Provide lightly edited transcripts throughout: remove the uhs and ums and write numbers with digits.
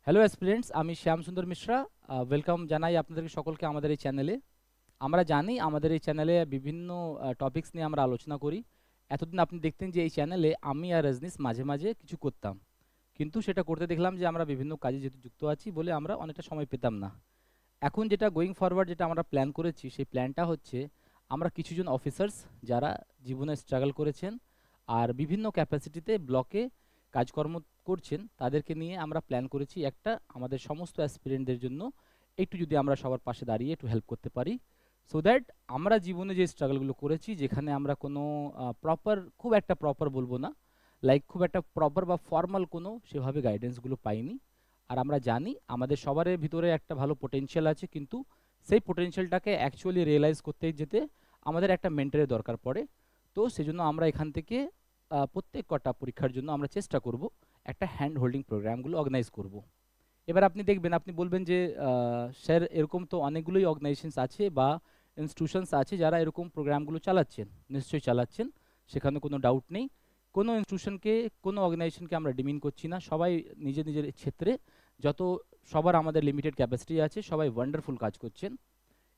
Hello aspirants, আমি শ্যাম সুন্দর Mishra. Welcome জানাই আপনাদেরকে সকলকে আমাদের এই চ্যানেলে। আমরা জানি আমাদের এই চ্যানেলে বিভিন্ন টপিকস নিয়ে আমরা আলোচনা করি। এতদিন আপনি দেখতেন যে এই চ্যানেলে আমি আর রজনীশ মাঝে মাঝে কিছু করতাম, কিন্তু সেটা করতে দেখলাম যে আমরা বিভিন্ন কাজে যেহেতু যুক্ত আছি বলে আমরা অনেকটা সময় পেতাম না। এখন যেটা গোয়িং ফরওয়ার্ড যেটা আমরা প্ল্যান করেছি, সেই প্ল্যানটা হচ্ছে আমরা কিছুজন অফিসার্স যারা জীবনে স্ট্রাগল করেছেন আর বিভিন্ন ক্যাপাসিটিতে ব্লকে কাজকর্ম করছেন, তাদেরকে নিয়ে আমরা প্ল্যান করেছি একটা আমাদের সমস্ত অ্যাসপিরেন্টদের জন্য একটু যদি আমরা সবার পাশে দাঁড়িয়ে একটু হেল্প করতে পারি, সো দ্যাট আমরা জীবনে যে স্ট্রাগলগুলো করেছি, যেখানে আমরা কোনো প্রপার, খুব একটা প্রপার বলবো না, লাইক খুব একটা প্রপার বা ফর্মাল কোনো সেভাবে গাইডেন্সগুলো পাইনি। আর আমরা জানি আমাদের সবার ভিতরে একটা ভালো পোটেনশিয়াল আছে, কিন্তু সেই পোটেনশিয়ালটাকে অ্যাকচুয়ালি রিয়েলাইজ করতে যেতে আমাদের একটা মেন্টরের দরকার পড়ে। তো সেজন্য আমরা এখান থেকে প্রত্যেক কটা পরীক্ষার জন্য আমরা চেষ্টা করব একটা হ্যান্ড হোল্ডিং প্রোগ্রামগুলো অর্গানাইজ করব। এবার আপনি দেখবেন, আপনি বলবেন যে স্যার এরকম তো অনেকগুলোই অর্গানাইজেশনস আছে বা ইনস্টিটিউশনস আছে যারা এরকম প্রোগ্রামগুলো চালাচ্ছেন, নিশ্চয়ই চালাচ্ছেন, সেখানে কোনো ডাউট নেই। কোনো ইনস্টিটিউশনকে, কোনো অর্গানাইজেশনকে আমরা ডিমিন করছি না, সবাই নিজের নিজের ক্ষেত্রে যত সবার আমাদের লিমিটেড ক্যাপাসিটি আছে, সবাই ওয়ান্ডারফুল কাজ করছেন।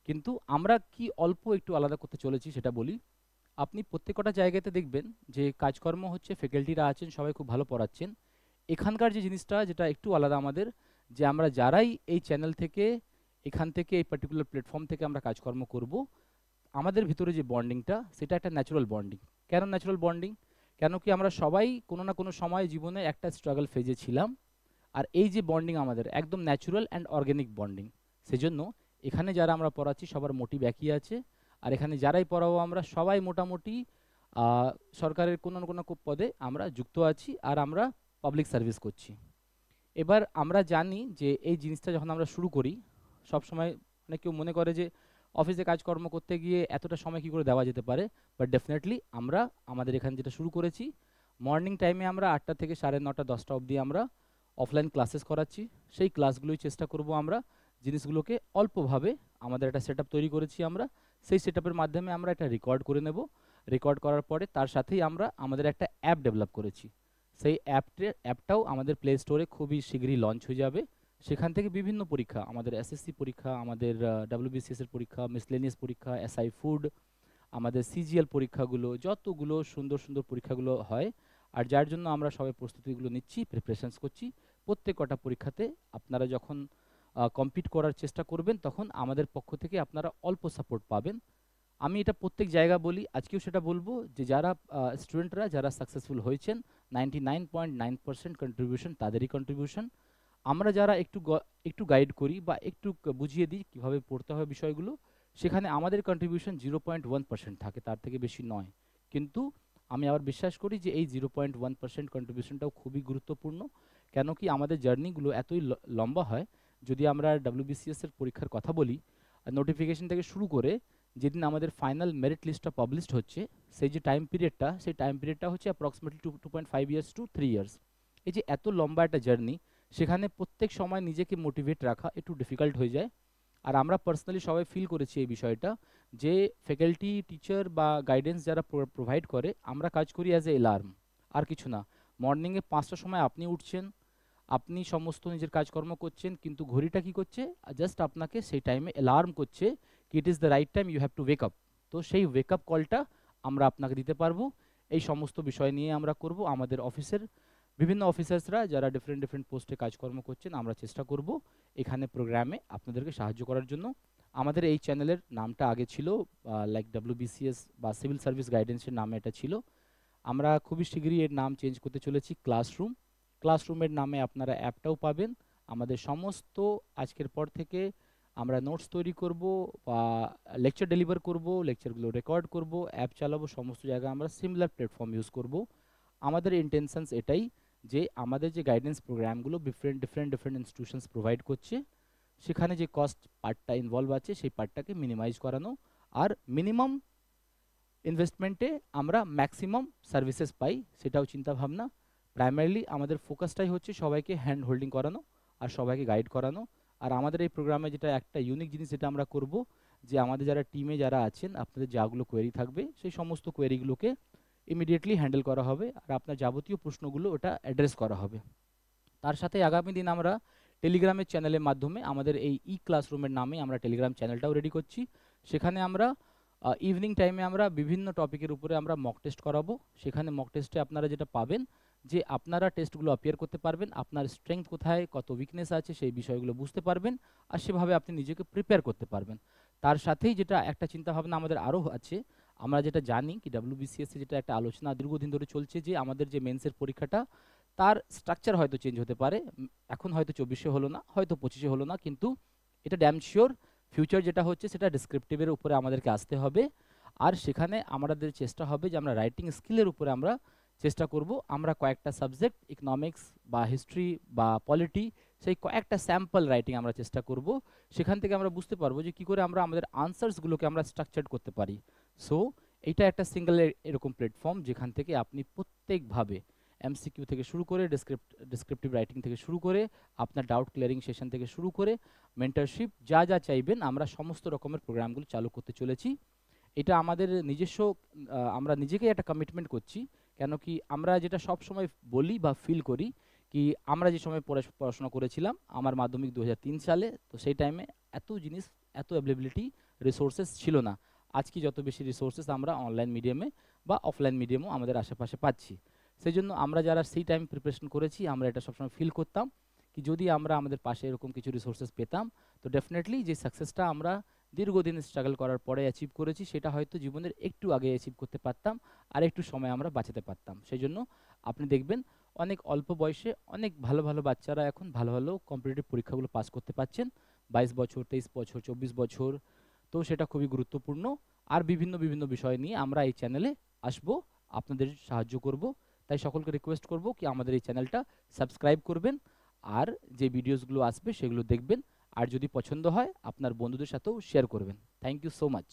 কিন্তু আমরা কি অল্প একটু আলাদা করতে চলেছি সেটা বলি। আপনি প্রত্যেকটা জায়গাতে দেখবেন যে কাজকর্ম হচ্ছে, ফ্যাকাল্টিরা আছেন, সবাই খুব ভালো পড়াচ্ছেন। এখানকার যে জিনিসটা যেটা একটু আলাদা আমাদের, যে আমরা যারাই এই চ্যানেল থেকে, এখান থেকে, এই পার্টিকুলার প্ল্যাটফর্ম থেকে আমরা কাজকর্ম করব, আমাদের ভিতরে যে বন্ডিংটা সেটা একটা ন্যাচারাল বন্ডিং। কেন ন্যাচারাল বন্ডিং? কেন কি আমরা সবাই কোনো না কোনো সময় জীবনে একটা স্ট্রাগল ফেজে ছিলাম, আর এই যে বন্ডিং আমাদের একদম ন্যাচুরাল অ্যান্ড অর্গ্যানিক বন্ডিং। সেজন্য এখানে যারা আমরা পড়াচ্ছি সবার মোটিভ একই আছে। আর এখানে যারাই পড়াবো আমরা সবাই মোটামুটি সরকারের কোনো না কোনো পদে আমরা যুক্ত আছি, আর আমরা পাবলিক সার্ভিস করছি। এবার আমরা জানি যে এই জিনিসটা যখন আমরা শুরু করি, সব সময় অনেক কেউ মনে করে যে অফিসে কাজকর্ম করতে গিয়ে এতটা সময় কী করে দেওয়া যেতে পারে। বাট ডেফিনেটলি আমরা আমাদের এখানে যেটা শুরু করেছি, মর্নিং টাইমে আমরা 8টা থেকে 9:30 10টা অবধি আমরা অফলাইন ক্লাসেস করাচ্ছি। সেই ক্লাসগুলোই চেষ্টা করব আমরা জিনিসগুলোকে অল্পভাবে, আমাদের একটা সেট তৈরি করেছি আমরা, সেই সেট মাধ্যমে আমরা একটা রেকর্ড করে নেব। রেকর্ড করার পরে তার সাথেই আমরা আমাদের একটা অ্যাপ ডেভেলপ করেছি। সেই অ্যাপটাও আমাদের প্লে স্টোরে খুবই শীঘ্রই লঞ্চ হয়ে যাবে। সেখান থেকে বিভিন্ন পরীক্ষা, আমাদের এসএসসি পরীক্ষা, আমাদের ডাব্লিউবিসিএস এর পরীক্ষা, মিসলেনিয়াস পরীক্ষা, এসআই ফুড, আমাদের সিজিএল পরীক্ষাগুলো, যতগুলো সুন্দর সুন্দর পরীক্ষাগুলো হয়, আর যার জন্য আমরা সবাই প্রস্তুতিগুলো নিচ্ছি, প্রিপারেশনস করছি, প্রত্যেক কটা পরীক্ষাতে আপনারা যখন কম্পিট করার চেষ্টা করবেন, তখন আমাদের পক্ষ থেকে আপনারা অল্প সাপোর্ট পাবেন। আমি এটা প্রত্যেক জায়গা বলি, আজকেও সেটা বলবো, যে যারা স্টুডেন্টরা যারা সাকসেসফুল হয়েছেন, 99.9% কন্ট্রিবিউশন তাদেরই কন্ট্রিবিউশন। আমরা যারা একটু গাইড করি বা একটু বুঝিয়ে দিই কীভাবে পড়তে হবে বিষয়গুলো, সেখানে আমাদের কন্ট্রিবিউশন 0.1% থাকে, তার থেকে বেশি নয়। কিন্তু আমি আবার বিশ্বাস করি যে এই 0.1% কন্ট্রিবিউশনটাও খুবই গুরুত্বপূর্ণ। কেন কি আমাদের জার্নিগুলো এতই লম্বা হয়। যদি আমরা ডাব্লিউবিসিএস এর পরীক্ষার কথা বলি, নোটিফিকেশন থেকে শুরু করে যেদিন আমাদের ফাইনাল মেরিট লিস্টটা পাবলিশড হচ্ছে, সেই যে টাইম পিরিয়ডটা, সেই টাইম পিরিয়ডটা হচ্ছে অ্যাপ্রক্সিমেটলি 2.5 ইয়ার্স টু 3 ইয়ার্স। এই যে এত লম্বা একটা জার্নি, সেখানে প্রত্যেক সময় নিজেকে মোটিভেট রাখা একটু ডিফিকাল্ট হয়ে যায়। আর আমরা পার্সোনালি সবাই ফিল করেছি এই বিষয়টা, যে ফ্যাকাল্টি, টিচার বা গাইডেন্স যারা প্রোভাইড করে, আমরা কাজ করি অ্যাজ এ অ্যালার্ম, আর কিছু না। মর্নিংয়ে 5টার সময় আপনি উঠছেন, আপনি সমস্ত নিজের কাজকর্ম করছেন, কিন্তু ঘড়িটা কি করছে, জাস্ট আপনাকে সেই টাইমে অ্যালার্ম করছে কি it is the right time, you have to wake up. তো সেই ওয়েক আপ কলটা আমরা আপনাকে দিতে পারবো। এই সমস্ত বিষয় নিয়ে আমরা করব। আমাদের অফিসের বিভিন্ন অফিসার্সরা যারা ডিফারেন্ট ডিফারেন্ট পোস্টে কাজকর্ম করছেন, আমরা চেষ্টা করব এখানে প্রোগ্রামে আপনাদেরকে সাহায্য করার জন্য। আমাদের এই চ্যানেলের নামটা আগে ছিল লাইক ডাব্লিউবিসিএস বা সিভিল সার্ভিস গাইডেন্সের নামে এটা ছিল। আমরা খুবই শীঘ্রই এর নাম চেঞ্জ করতে চলেছি ক্লাসরুম। ক্লাসরুমের নামে আপনারা অ্যাপটাও পাবেন। আমাদের সমস্ত আজকের পর থেকে আমরা নোটস তৈরি করব বা লেকচার ডেলিভার করব, লেকচারগুলো রেকর্ড করব, অ্যাপ চালাবো, সমস্ত জায়গায় আমরা সিমিলার প্ল্যাটফর্ম ইউজ করব। আমাদের ইন্টেনশনস এটাই, যে আমাদের যে গাইডেন্স প্রোগ্রামগুলো different different different institutions provide করছে, সেখানে যে কস্ট পার্টটা ইনভলভ আছে, সেই পার্টটাকে মিনিমাইজ করানো, আর মিনিমাম ইনভেস্টমেন্টে আমরা ম্যাক্সিমাম সার্ভিসেস পাই, সেটাও চিন্তাভাবনা। প্রাইমারিলি আমাদের ফোকাসটাই হচ্ছে সবাইকে হ্যান্ড হোল্ডিং করানো আর সবাইকে গাইড করানো। আর আমাদের এই প্রোগ্রামে যেটা একটা ইউনিক জিনিস যেটা আমরা করব, যে আমাদের যারা টিমে যারা আছেন, আপনাদের যাগুলো কোয়েরি থাকবে, সেই সমস্ত কোয়েরিগুলোকে ইমিডিয়েটলি হ্যান্ডেল করা হবে, আর আপনার যাবতীয় প্রশ্নগুলো ওটা অ্যাড্রেস করা হবে। তার সাথে আগামী দিন আমরা টেলিগ্রামের চ্যানেলের মাধ্যমে আমাদের এই ক্লাসরুমের নামে আমরা টেলিগ্রাম চ্যানেলটাও রেডি করছি। সেখানে আমরা ইভিনিং টাইমে আমরা বিভিন্ন টপিকের উপরে আমরা মক টেস্ট করাবো। সেখানে মক টেস্টে আপনারা যেটা পাবেন যে আপনারা টেস্টগুলো অ্যাপিয়ার করতে পারবেন, আপনার স্ট্রেংথ কোথায়, কত উইকনেস আছে সেই বিষয়গুলো বুঝতে পারবেন, আর সেভাবে আপনি নিজেকে প্রিপেয়ার করতে পারবেন। তার সাথেই যেটা একটা চিন্তাভাবনা আমাদের আরও আছে, আমরা যেটা জানি কি ডাব্লিউবিসিএসে যেটা একটা আলোচনা দীর্ঘদিন ধরে চলছে যে আমাদের যে মেন্সের পরীক্ষাটা তার স্ট্রাকচার হয়তো চেঞ্জ হতে পারে। এখন হয়তো 24-এ হলো না, হয়তো 25-এ হলো না, কিন্তু এটা ড্যাম শিওর ফিউচার যেটা হচ্ছে সেটা ডিসক্রিপটিভের উপরে আমাদেরকে আসতে হবে। আর সেখানে আমাদের চেষ্টা হবে যে আমরা রাইটিং স্কিলের উপরে আমরা চেষ্টা করব। আমরা কয়েকটা সাবজেক্ট ইকোনমিক্স বা হিস্ট্রি বা পলিটি, সেই কয়েকটা স্যাম্পল রাইটিং আমরা চেষ্টা করব। সেখান থেকে আমরা বুঝতে পারবো যে কী করে আমরা আমাদের আনসার্সগুলোকে আমরা স্ট্রাকচার্ড করতে পারি। সো এইটা একটা সিঙ্গেল এরকম প্ল্যাটফর্ম যেখান থেকে আপনি প্রত্যেকভাবে এমসিকিউ থেকে শুরু করে ডেসক্রিপটিভ রাইটিং থেকে শুরু করে আপনার ডাউট ক্লিয়ারিং সেশন থেকে শুরু করে মেন্টরশিপ যা যা চাইবেন আমরা সমস্ত রকমের প্রোগ্রামগুলো চালু করতে চলেছি। এটা আমাদের নিজস্ব, আমরা নিজেকেই একটা কমিটমেন্ট করছি। কেন কি আমরা যেটা সব সময় বলি বা ফিল করি কি আমরা যে সময় পড়াশোনা করেছিলাম, আমার মাধ্যমিক 2003 সালে, তো সেই টাইমে এত জিনিস, এত অ্যাভেলেবিলিটি রিসোর্সেস ছিল না। আজকে যত বেশি রিসোর্সেস আমরা অনলাইন মিডিয়ামে বা অফলাইন মিডিয়ামও আমাদের আশেপাশে পাচ্ছি। সেই জন্য আমরা যারা সেই টাইম প্রিপারেশন করেছি আমরা এটা সবসময় ফিল করতাম কি যদি আমরা আমাদের পাশে এরকম কিছু রিসোর্সেস পেতাম তো ডেফিনেটলি যে সাকসেসটা আমরা দীর্ঘদিন স্ট্রাগল করার পরে অ্যাচিভ করেছি সেটা হয়তো জীবনের একটু আগে অ্যাচিভ করতে পারতাম, আর একটু সময় আমরা বাঁচাতে পারতাম। সেই জন্য আপনি দেখবেন অনেক অল্প বয়সে অনেক ভালো ভালো বাচ্চারা এখন ভালো ভালো কম্পিটিটিভ পরীক্ষাগুলো পাস করতে পারছেন, 22 বছর, 23 বছর, 24 বছর। তো সেটা খুবই গুরুত্বপূর্ণ। আর বিভিন্ন বিভিন্ন বিষয় নিয়ে আমরা এই চ্যানেলে আসবো, আপনাদের সাহায্য করব। তাই সকলকে রিকোয়েস্ট করব কি আমাদের এই চ্যানেলটা সাবস্ক্রাইব করবেন, আর যে ভিডিওসগুলো আসবে সেগুলো দেখবেন, আর যদি পছন্দ হয় আপনার বন্ধুদের সাথেও শেয়ার করবেন। Thank you so much.